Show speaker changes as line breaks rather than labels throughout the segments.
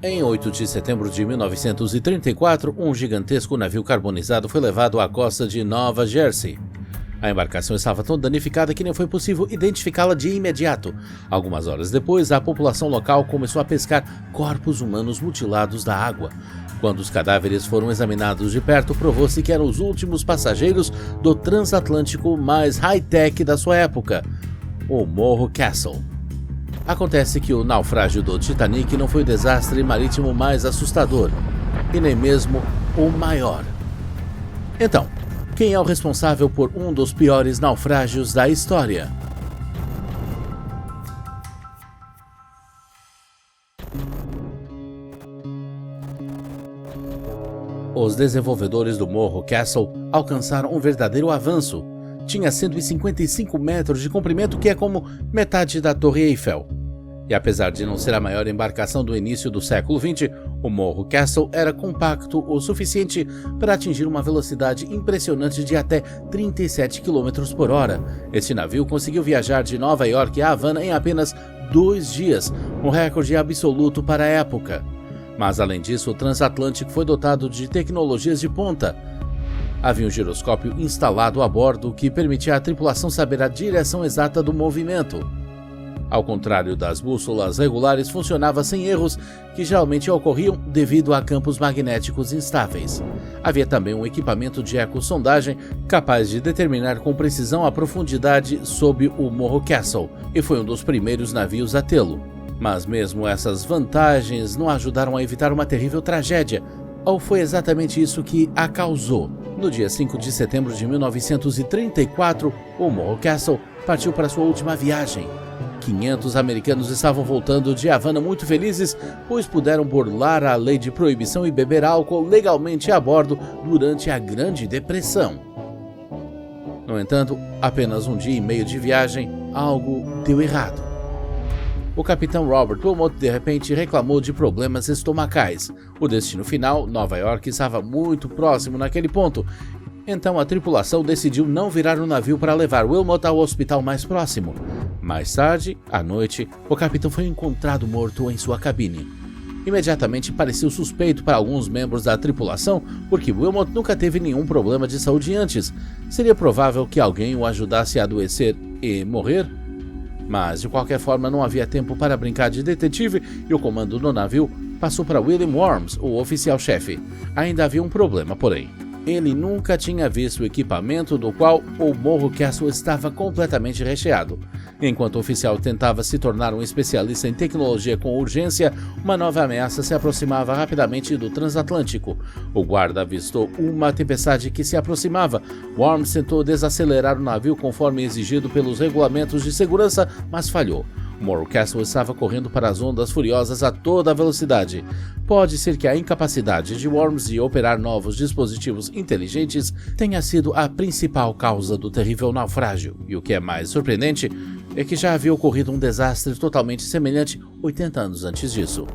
Em 8 de setembro de 1934, um gigantesco navio carbonizado foi levado à costa de Nova Jersey. A embarcação estava tão danificada que nem foi possível identificá-la de imediato. Algumas horas depois, a população local começou a pescar corpos humanos mutilados da água. Quando os cadáveres foram examinados de perto, provou-se que eram os últimos passageiros do transatlântico mais high-tech da sua época, o Morro Castle. Acontece que o naufrágio do Titanic não foi o desastre marítimo mais assustador, e nem mesmo o maior. Então, quem é o responsável por um dos piores naufrágios da história? Os desenvolvedores do Morro Castle alcançaram um verdadeiro avanço. Tinha 155 metros de comprimento, que é como metade da Torre Eiffel. E apesar de não ser a maior embarcação do início do século XX, o Morro Castle era compacto o suficiente para atingir uma velocidade impressionante de até 37 km por hora. Este navio conseguiu viajar de Nova York a Havana em apenas 2 dias, um recorde absoluto para a época. Mas além disso, o transatlântico foi dotado de tecnologias de ponta. Havia um giroscópio instalado a bordo que permitia à tripulação saber a direção exata do movimento. Ao contrário das bússolas regulares, funcionava sem erros que geralmente ocorriam devido a campos magnéticos instáveis. Havia também um equipamento de ecossondagem capaz de determinar com precisão a profundidade sob o Morro Castle, e foi um dos primeiros navios a tê-lo. Mas mesmo essas vantagens não ajudaram a evitar uma terrível tragédia, ou foi exatamente isso que a causou. No dia 5 de setembro de 1934, o Morro Castle partiu para sua última viagem. 500 americanos estavam voltando de Havana muito felizes, pois puderam burlar a lei de proibição e beber álcool legalmente a bordo durante a Grande Depressão. No entanto, apenas um dia e meio de viagem, algo deu errado. O capitão Robert Wilmot de repente reclamou de problemas estomacais. O destino final, Nova York, estava muito próximo naquele ponto. Então a tripulação decidiu não virar o navio para levar Wilmot ao hospital mais próximo. Mais tarde, à noite, o capitão foi encontrado morto em sua cabine. Imediatamente pareceu suspeito para alguns membros da tripulação, porque Wilmot nunca teve nenhum problema de saúde antes. Seria provável que alguém o ajudasse a adoecer e morrer? Mas, de qualquer forma, não havia tempo para brincar de detetive e o comando do navio passou para William Worms, o oficial-chefe. Ainda havia um problema, porém. Ele nunca tinha visto o equipamento do qual o Morro Castle estava completamente recheado. Enquanto o oficial tentava se tornar um especialista em tecnologia com urgência, uma nova ameaça se aproximava rapidamente do transatlântico. O guarda avistou uma tempestade que se aproximava. Worms tentou desacelerar o navio conforme exigido pelos regulamentos de segurança, mas falhou. O Morro Castle estava correndo para as ondas furiosas a toda velocidade. Pode ser que a incapacidade de Worms de operar novos dispositivos inteligentes tenha sido a principal causa do terrível naufrágio. E o que é mais surpreendente é que já havia ocorrido um desastre totalmente semelhante 80 anos antes disso.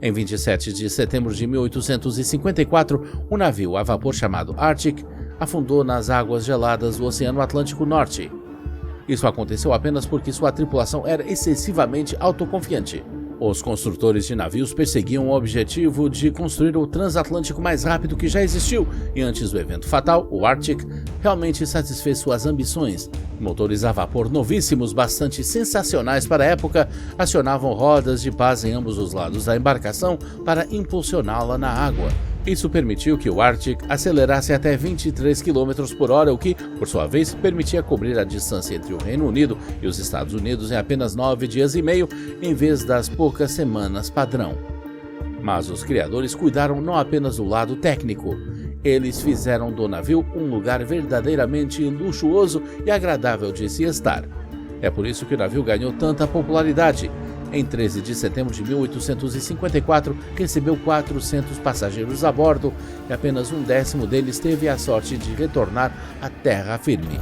Em 27 de setembro de 1854, um navio a vapor chamado Arctic afundou nas águas geladas do Oceano Atlântico Norte. Isso aconteceu apenas porque sua tripulação era excessivamente autoconfiante. Os construtores de navios perseguiam o objetivo de construir o transatlântico mais rápido que já existiu, e antes do evento fatal, o Arctic realmente satisfez suas ambições. Motores a vapor novíssimos, bastante sensacionais para a época, acionavam rodas de paz em ambos os lados da embarcação para impulsioná-la na água. Isso permitiu que o Arctic acelerasse até 23 km por hora, o que, por sua vez, permitia cobrir a distância entre o Reino Unido e os Estados Unidos em apenas 9 dias e meio, em vez das poucas semanas padrão. Mas os criadores cuidaram não apenas do lado técnico. Eles fizeram do navio um lugar verdadeiramente luxuoso e agradável de se estar. É por isso que o navio ganhou tanta popularidade. Em 13 de setembro de 1854, recebeu 400 passageiros a bordo e apenas um décimo deles teve a sorte de retornar à terra firme.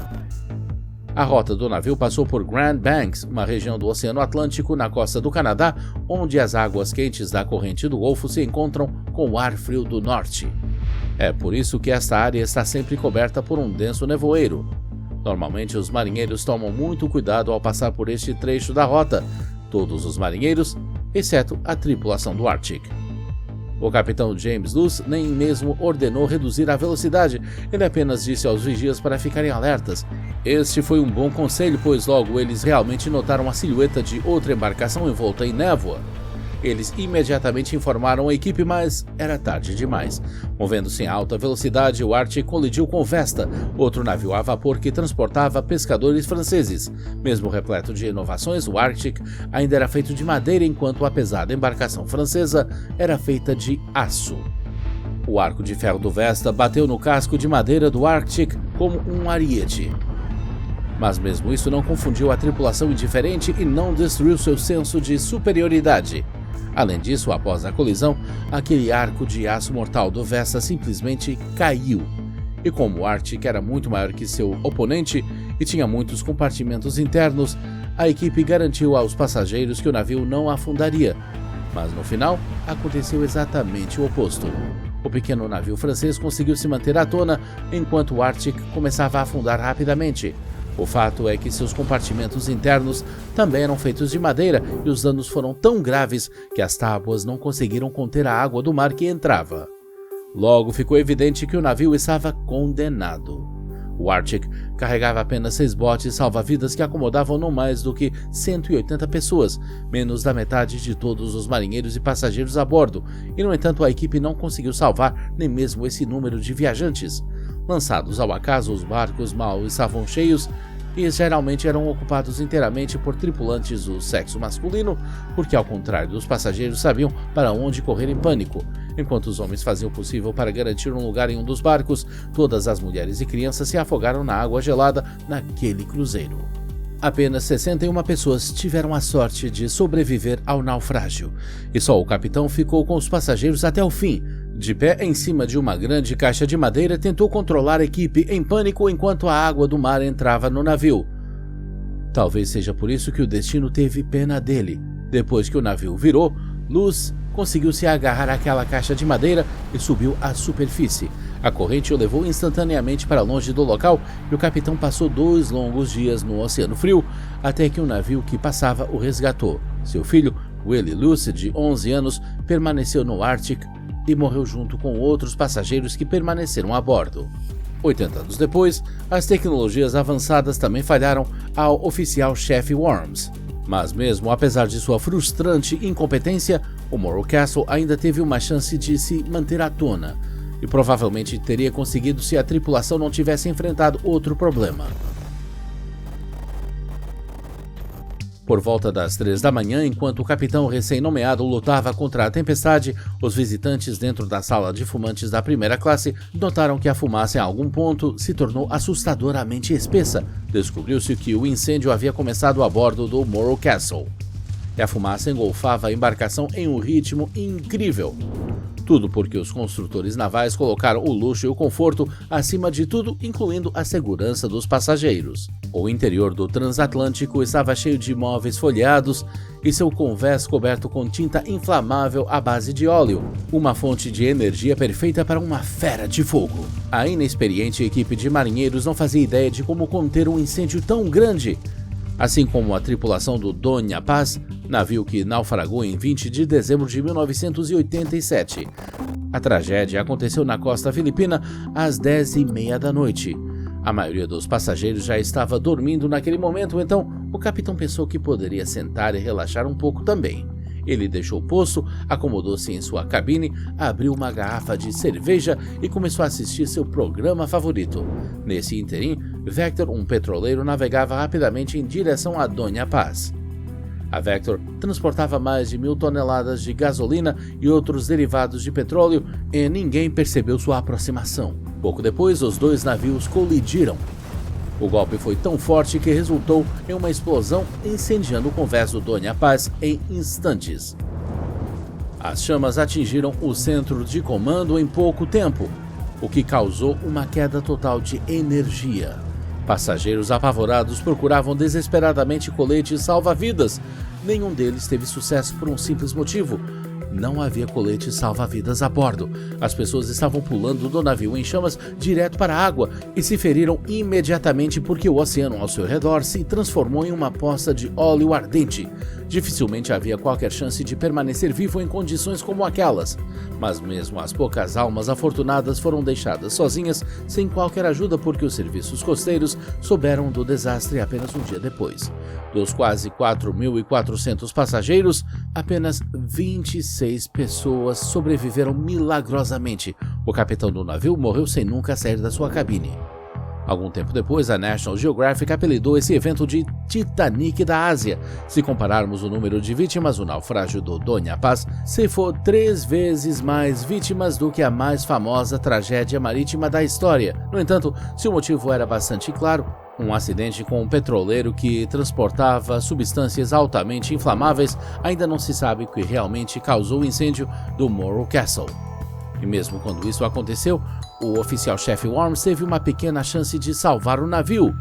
A rota do navio passou por Grand Banks, uma região do Oceano Atlântico na costa do Canadá, onde as águas quentes da corrente do Golfo se encontram com o ar frio do norte. É por isso que esta área está sempre coberta por um denso nevoeiro. Normalmente, os marinheiros tomam muito cuidado ao passar por este trecho da rota. Todos os marinheiros, exceto a tripulação do Arctic. O capitão James Luce nem mesmo ordenou reduzir a velocidade, ele apenas disse aos vigias para ficarem alertas. Este foi um bom conselho, pois logo eles realmente notaram a silhueta de outra embarcação envolta em névoa. Eles imediatamente informaram a equipe, mas era tarde demais. Movendo-se em alta velocidade, o Arctic colidiu com o Vesta, outro navio a vapor que transportava pescadores franceses. Mesmo repleto de inovações, o Arctic ainda era feito de madeira, enquanto a pesada embarcação francesa era feita de aço. O arco de ferro do Vesta bateu no casco de madeira do Arctic como um ariete. Mas mesmo isso não confundiu a tripulação indiferente e não destruiu seu senso de superioridade. Além disso, após a colisão, aquele arco de aço mortal do Vesta simplesmente caiu. E como o Arctic era muito maior que seu oponente e tinha muitos compartimentos internos, a equipe garantiu aos passageiros que o navio não afundaria. Mas no final, aconteceu exatamente o oposto. O pequeno navio francês conseguiu se manter à tona, enquanto o Arctic começava a afundar rapidamente. O fato é que seus compartimentos internos também eram feitos de madeira e os danos foram tão graves que as tábuas não conseguiram conter a água do mar que entrava. Logo ficou evidente que o navio estava condenado. O Arctic carregava apenas 6 botes salva-vidas que acomodavam não mais do que 180 pessoas, menos da metade de todos os marinheiros e passageiros a bordo, e no entanto a equipe não conseguiu salvar nem mesmo esse número de viajantes. Lançados ao acaso, os barcos mal estavam cheios e geralmente eram ocupados inteiramente por tripulantes do sexo masculino, porque ao contrário dos passageiros sabiam para onde correr em pânico. Enquanto os homens faziam o possível para garantir um lugar em um dos barcos, todas as mulheres e crianças se afogaram na água gelada naquele cruzeiro. Apenas 61 pessoas tiveram a sorte de sobreviver ao naufrágio, e só o capitão ficou com os passageiros até o fim. De pé em cima de uma grande caixa de madeira, tentou controlar a equipe em pânico enquanto a água do mar entrava no navio. Talvez seja por isso que o destino teve pena dele. Depois que o navio virou, Luz conseguiu se agarrar àquela caixa de madeira e subiu à superfície. A corrente o levou instantaneamente para longe do local e o capitão passou 2 longos dias no Oceano Frio até que um navio que passava o resgatou. Seu filho, Willie Luce, de 11 anos, permaneceu no Arctic e morreu junto com outros passageiros que permaneceram a bordo. 80 anos depois, as tecnologias avançadas também falharam ao oficial-chefe Worms. Mas mesmo apesar de sua frustrante incompetência, o Morro Castle ainda teve uma chance de se manter à tona, e provavelmente teria conseguido se a tripulação não tivesse enfrentado outro problema. Por volta das 3 da manhã, enquanto o capitão recém-nomeado lutava contra a tempestade, os visitantes dentro da sala de fumantes da primeira classe notaram que a fumaça em algum ponto se tornou assustadoramente espessa. Descobriu-se que o incêndio havia começado a bordo do Morro Castle. E a fumaça engolfava a embarcação em um ritmo incrível. Tudo porque os construtores navais colocaram o luxo e o conforto acima de tudo, incluindo a segurança dos passageiros. O interior do transatlântico estava cheio de móveis folheados e seu convés coberto com tinta inflamável à base de óleo, uma fonte de energia perfeita para uma fera de fogo. A inexperiente equipe de marinheiros não fazia ideia de como conter um incêndio tão grande. Assim como a tripulação do Dona Paz, navio que naufragou em 20 de dezembro de 1987. A tragédia aconteceu na costa filipina às 10h30 da noite. A maioria dos passageiros já estava dormindo naquele momento, então o capitão pensou que poderia sentar e relaxar um pouco também. Ele deixou o posto, acomodou-se em sua cabine, abriu uma garrafa de cerveja e começou a assistir seu programa favorito. Nesse ínterim, Vector, um petroleiro, navegava rapidamente em direção a Dona Paz. A Vector transportava mais de 1.000 toneladas de gasolina e outros derivados de petróleo e ninguém percebeu sua aproximação. Pouco depois, os 2 navios colidiram. O golpe foi tão forte que resultou em uma explosão, incendiando o convés do Dona Paz em instantes. As chamas atingiram o centro de comando em pouco tempo, o que causou uma queda total de energia. Passageiros apavorados procuravam desesperadamente coletes salva-vidas. Nenhum deles teve sucesso por um simples motivo: não havia coletes salva-vidas a bordo. As pessoas estavam pulando do navio em chamas direto para a água e se feriram imediatamente porque o oceano ao seu redor se transformou em uma poça de óleo ardente. Dificilmente havia qualquer chance de permanecer vivo em condições como aquelas, mas mesmo as poucas almas afortunadas foram deixadas sozinhas, sem qualquer ajuda, porque os serviços costeiros souberam do desastre apenas um dia depois. Dos quase 4.400 passageiros, apenas 26 pessoas sobreviveram milagrosamente. O capitão do navio morreu sem nunca sair da sua cabine. Algum tempo depois, a National Geographic apelidou esse evento de Titanic da Ásia. Se compararmos o número de vítimas, o naufrágio do Dona Paz ceifou 3 vezes mais vítimas do que a mais famosa tragédia marítima da história. No entanto, se o motivo era bastante claro, um acidente com um petroleiro que transportava substâncias altamente inflamáveis, ainda não se sabe o que realmente causou o incêndio do Morro Castle. E mesmo quando isso aconteceu, o oficial-chefe Worms teve uma pequena chance de salvar o navio.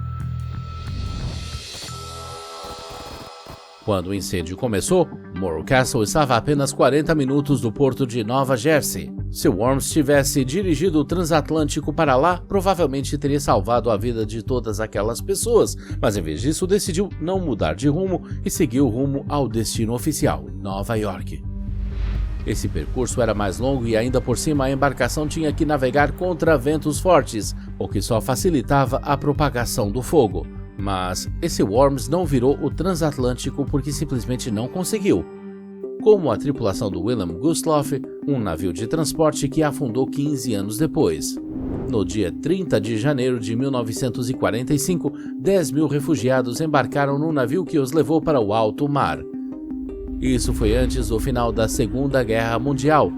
Quando o incêndio começou, Morro Castle estava a apenas 40 minutos do porto de Nova Jersey. Se Worms tivesse dirigido o transatlântico para lá, provavelmente teria salvado a vida de todas aquelas pessoas, mas em vez disso decidiu não mudar de rumo e seguiu rumo ao destino oficial, Nova York. Esse percurso era mais longo e ainda por cima a embarcação tinha que navegar contra ventos fortes, o que só facilitava a propagação do fogo. Mas esse Worms não virou o transatlântico porque simplesmente não conseguiu. Como a tripulação do William Gustloff, um navio de transporte que afundou 15 anos depois. No dia 30 de janeiro de 1945, 10 mil refugiados embarcaram num navio que os levou para o alto mar. Isso foi antes do final da Segunda Guerra Mundial.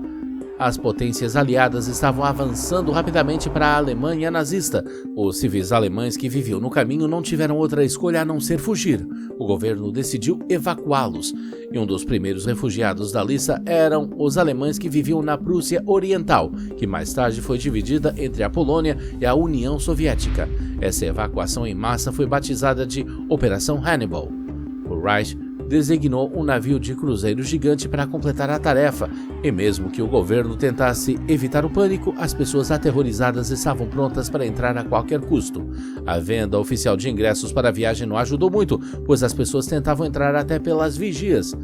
As potências aliadas estavam avançando rapidamente para a Alemanha nazista. Os civis alemães que viviam no caminho não tiveram outra escolha a não ser fugir. O governo decidiu evacuá-los, e um dos primeiros refugiados da lista eram os alemães que viviam na Prússia Oriental, que mais tarde foi dividida entre a Polônia e a União Soviética. Essa evacuação em massa foi batizada de Operação Hannibal. O Reich designou um navio de cruzeiro gigante para completar a tarefa, e mesmo que o governo tentasse evitar o pânico, as pessoas aterrorizadas estavam prontas para entrar a qualquer custo. A venda oficial de ingressos para a viagem não ajudou muito, pois as pessoas tentavam entrar até pelas vigias.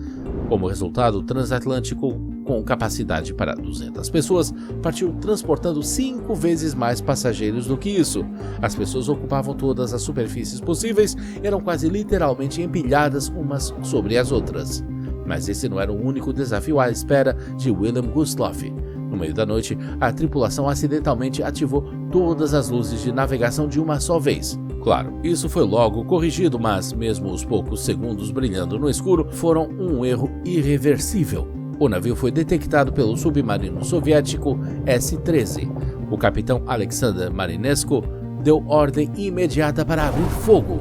Como resultado, o transatlântico, com capacidade para 200 pessoas, partiu transportando 5 vezes mais passageiros do que isso. As pessoas ocupavam todas as superfícies possíveis e eram quase literalmente empilhadas umas sobre as outras. Mas esse não era o único desafio à espera de William Gustloff. No meio da noite, a tripulação acidentalmente ativou todas as luzes de navegação de uma só vez. Claro, isso foi logo corrigido, mas mesmo os poucos segundos brilhando no escuro foram um erro irreversível. O navio foi detectado pelo submarino soviético S-13. O capitão Alexander Marinescu deu ordem imediata para abrir fogo.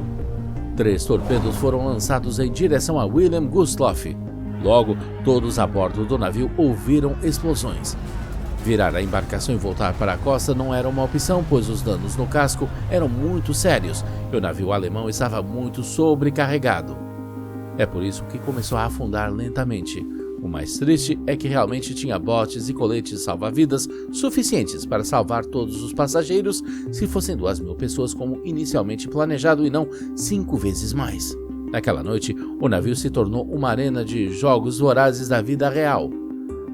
3 torpedos foram lançados em direção a William Gustloff. Logo, todos a bordo do navio ouviram explosões. Virar a embarcação e voltar para a costa não era uma opção, pois os danos no casco eram muito sérios e o navio alemão estava muito sobrecarregado. É por isso que começou a afundar lentamente. O mais triste é que realmente tinha botes e coletes salva-vidas suficientes para salvar todos os passageiros se fossem 2.000 pessoas como inicialmente planejado e não 5 vezes mais. Naquela noite, o navio se tornou uma arena de jogos vorazes da vida real.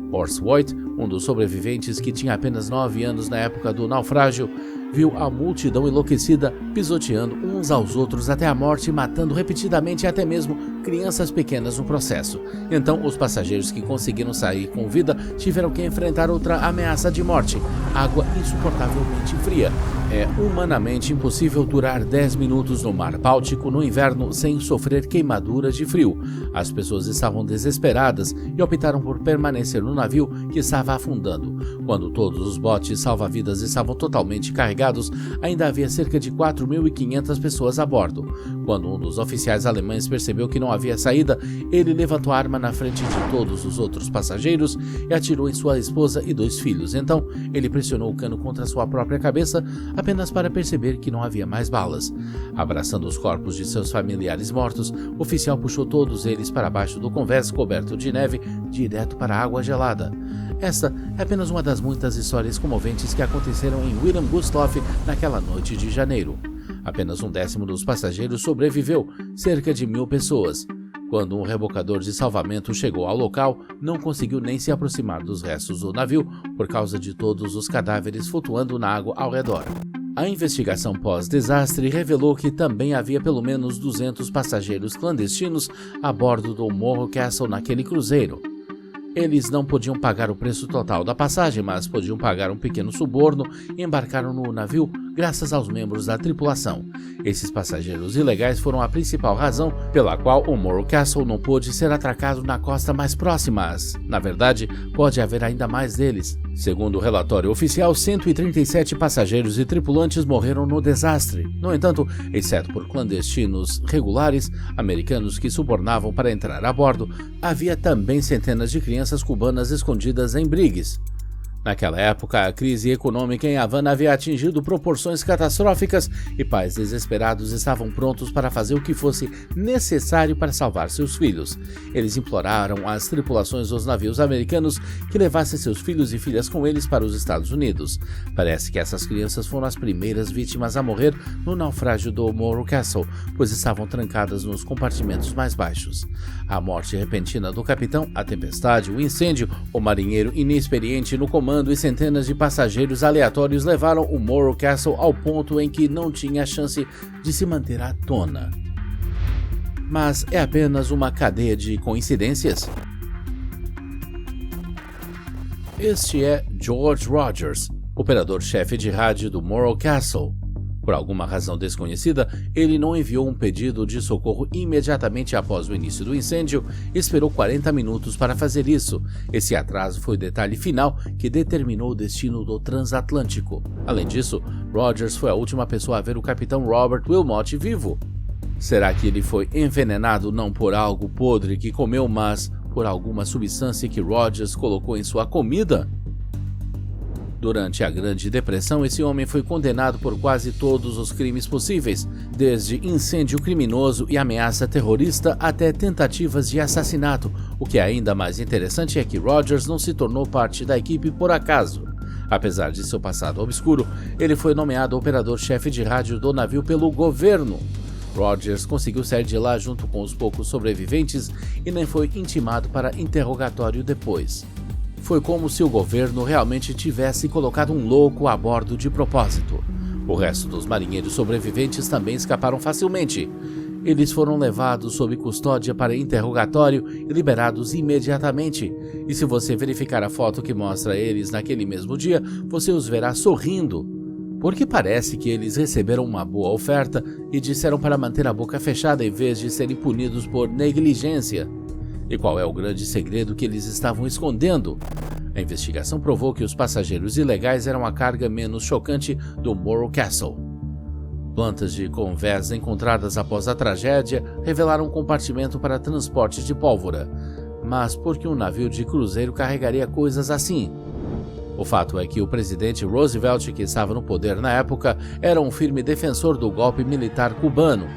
Horst Voigt, um dos sobreviventes que tinha apenas 9 anos na época do naufrágio, viu a multidão enlouquecida pisoteando uns aos outros até a morte, matando repetidamente até mesmo crianças pequenas no processo. Então, os passageiros que conseguiram sair com vida tiveram que enfrentar outra ameaça de morte: água insuportavelmente fria. É humanamente impossível durar 10 minutos no mar Báltico no inverno sem sofrer queimaduras de frio. As pessoas estavam desesperadas e optaram por permanecer no navio que estava afundando. Quando todos os botes salva-vidas estavam totalmente carregados, ainda havia cerca de 4.500 pessoas a bordo. Quando um dos oficiais alemães percebeu que não havia saída, ele levantou a arma na frente de todos os outros passageiros e atirou em sua esposa e 2 filhos. Então, ele pressionou o cano contra sua própria cabeça, apenas para perceber que não havia mais balas. Abraçando os corpos de seus familiares mortos, o oficial puxou todos eles para baixo do convés coberto de neve, direto para a água gelada. Esta é apenas uma das muitas histórias comoventes que aconteceram em William Gustloff naquela noite de janeiro. Apenas 1/10 dos passageiros sobreviveu, cerca de 1.000 pessoas. Quando um rebocador de salvamento chegou ao local, não conseguiu nem se aproximar dos restos do navio por causa de todos os cadáveres flutuando na água ao redor. A investigação pós-desastre revelou que também havia pelo menos 200 passageiros clandestinos a bordo do Morro Castle naquele cruzeiro. Eles não podiam pagar o preço total da passagem, mas podiam pagar um pequeno suborno e embarcaram no navio graças aos membros da tripulação. Esses passageiros ilegais foram a principal razão pela qual o Morro Castle não pôde ser atracado na costa mais próxima. Na verdade, pode haver ainda mais deles. Segundo o relatório oficial, 137 passageiros e tripulantes morreram no desastre. No entanto, exceto por clandestinos regulares, americanos que subornavam para entrar a bordo, havia também centenas de crianças cubanas escondidas em brigues. Naquela época, a crise econômica em Havana havia atingido proporções catastróficas e pais desesperados estavam prontos para fazer o que fosse necessário para salvar seus filhos. Eles imploraram às tripulações dos navios americanos que levassem seus filhos e filhas com eles para os Estados Unidos. Parece que essas crianças foram as primeiras vítimas a morrer no naufrágio do Morro Castle, pois estavam trancadas nos compartimentos mais baixos. A morte repentina do capitão, a tempestade, o incêndio, o marinheiro inexperiente no comando e centenas de passageiros aleatórios levaram o Morro Castle ao ponto em que não tinha chance de se manter à tona. Mas é apenas uma cadeia de coincidências? Este é George Rogers, operador-chefe de rádio do Morro Castle. Por alguma razão desconhecida, ele não enviou um pedido de socorro imediatamente após o início do incêndio e esperou 40 minutos para fazer isso. Esse atraso foi o detalhe final que determinou o destino do transatlântico. Além disso, Rogers foi a última pessoa a ver o capitão Robert Wilmot vivo. Será que ele foi envenenado não por algo podre que comeu, mas por alguma substância que Rogers colocou em sua comida? Durante a Grande Depressão, esse homem foi condenado por quase todos os crimes possíveis, desde incêndio criminoso e ameaça terrorista até tentativas de assassinato. O que é ainda mais interessante é que Rogers não se tornou parte da equipe por acaso. Apesar de seu passado obscuro, ele foi nomeado operador-chefe de rádio do navio pelo governo. Rogers conseguiu sair de lá junto com os poucos sobreviventes e nem foi intimado para interrogatório depois. Foi como se o governo realmente tivesse colocado um louco a bordo de propósito. O resto dos marinheiros sobreviventes também escaparam facilmente. Eles foram levados sob custódia para interrogatório e liberados imediatamente. E se você verificar a foto que mostra eles naquele mesmo dia, você os verá sorrindo. Porque parece que eles receberam uma boa oferta e disseram para manter a boca fechada em vez de serem punidos por negligência. E qual é o grande segredo que eles estavam escondendo? A investigação provou que os passageiros ilegais eram a carga menos chocante do Morro Castle. Plantas de convés encontradas após a tragédia revelaram um compartimento para transporte de pólvora. Mas por que um navio de cruzeiro carregaria coisas assim? O fato é que o presidente Roosevelt, que estava no poder na época, era um firme defensor do golpe militar cubano.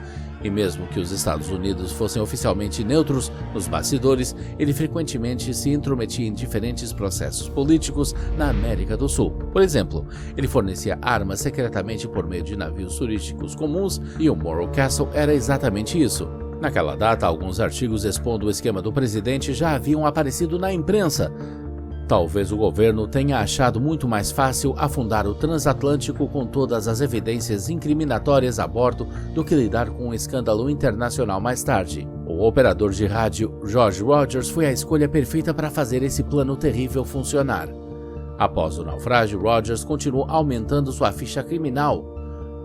E mesmo que os Estados Unidos fossem oficialmente neutros nos bastidores, ele frequentemente se intrometia em diferentes processos políticos na América do Sul. Por exemplo, ele fornecia armas secretamente por meio de navios turísticos comuns e o Morro Castle era exatamente isso. Naquela data, alguns artigos expondo o esquema do presidente já haviam aparecido na imprensa. Talvez o governo tenha achado muito mais fácil afundar o transatlântico com todas as evidências incriminatórias a bordo do que lidar com um escândalo internacional mais tarde. O operador de rádio George Rogers foi a escolha perfeita para fazer esse plano terrível funcionar. Após o naufrágio, Rogers continuou aumentando sua ficha criminal.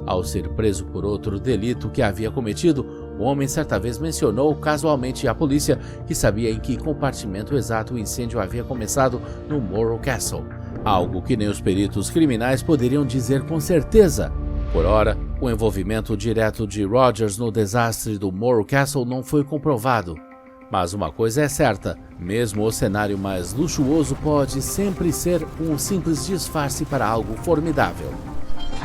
Ao ser preso por outro delito que havia cometido, o homem certa vez mencionou casualmente à polícia que sabia em que compartimento exato o incêndio havia começado no Morro Castle, algo que nem os peritos criminais poderiam dizer com certeza. Por ora, o envolvimento direto de Rogers no desastre do Morro Castle não foi comprovado. Mas uma coisa é certa, mesmo o cenário mais luxuoso pode sempre ser um simples disfarce para algo formidável.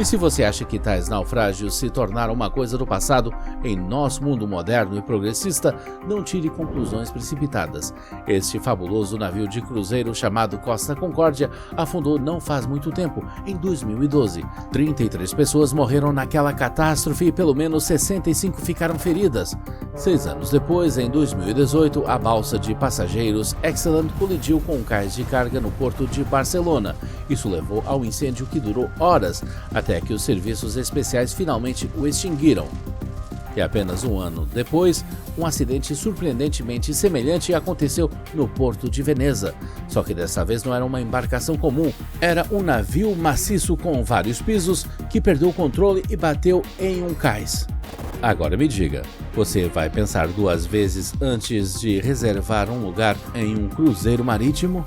E se você acha que tais naufrágios se tornaram uma coisa do passado, em nosso mundo moderno e progressista, não tire conclusões precipitadas. Este fabuloso navio de cruzeiro chamado Costa Concórdia afundou não faz muito tempo, em 2012. 33 pessoas morreram naquela catástrofe e pelo menos 65 ficaram feridas. 6 anos depois, em 2018, a balsa de passageiros Excellent colidiu com um cais de carga no porto de Barcelona. Isso levou ao incêndio que durou horas, até que os serviços especiais finalmente o extinguiram. E apenas um ano depois, um acidente surpreendentemente semelhante aconteceu no porto de Veneza. Só que dessa vez não era uma embarcação comum, era um navio maciço com vários pisos que perdeu o controle e bateu em um cais. Agora me diga, você vai pensar duas vezes antes de reservar um lugar em um cruzeiro marítimo?